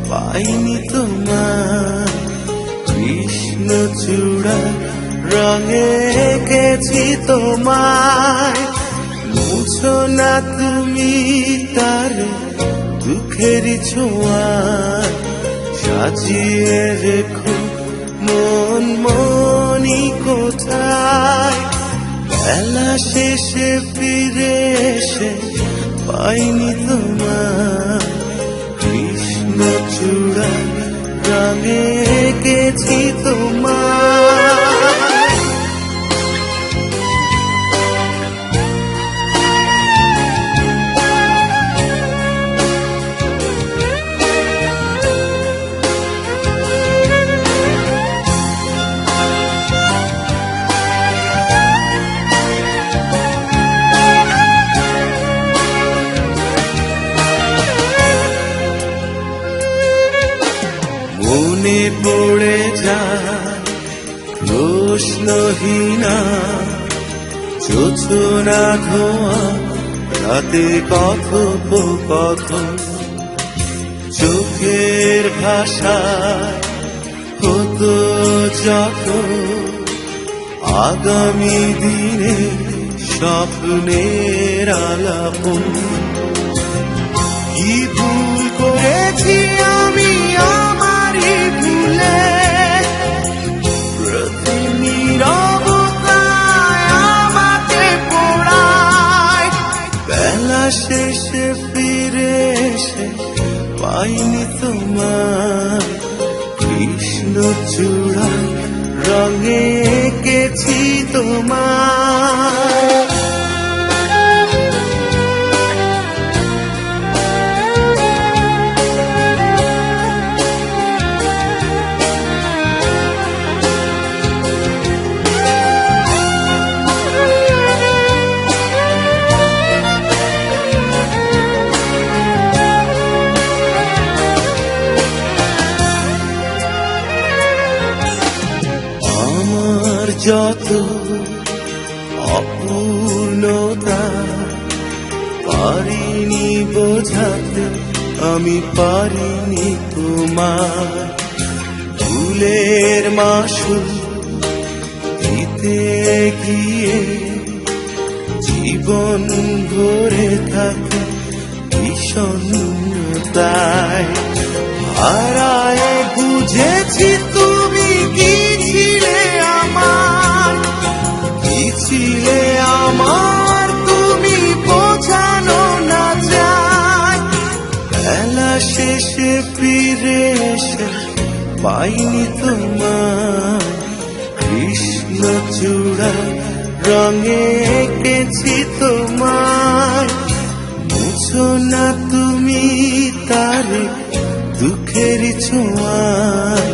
পাইনি তোমার কৃষ্ণচূড়া রঙে এঁকেছি তোমায়। মুছো না তুমি তার দুঃখের ছোঁয়ায়, সাজিয়ে রেখো মন মনি কোথায়। বেলা শেষে ফিরে এসে পাইনি তোমার কৃষ্ণচূড়া রঙে এঁকেছি তোমায়। মনে পড়ে যায় প্রশ্নহীনা যোছনা ধোয়া রাতে কথোপকথন। চোখের ভাষায় হতো যত আগামী দিনে স্বপ্নের আলাপন। কি ভুল করেছি আমি আমারই ভুলে, প্রতি নীরবতায় আমাকে পোড়ায়। বেলা শেষে ফিরে এসে পাইনি তোমার কৃষ্ণচূড়া রঙে এঁকেছি তোমায়। যত অপূর্ণতা পারিনি বোঝাতে, আমি পারিনি তোমার ভুলের মাসুল দিতে গিয়ে। জীবন ভরে থাকে বিষণ্ণতায়, হারায় বুঝেছি তুমি কি ছিলে আমার, কি ছিলে আমার তুমি বোঝানো না যায়। বেলা শেষে ফিরে এসে পাইনি তোমার কৃষ্ণচূড়া রঙে এঁকেছি তোমায়। মুছো না তুমি তার দুঃখের ছোঁয়ায়,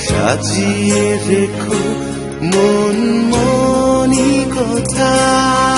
সাজিয়ে রেখো মন মনি কোথায়।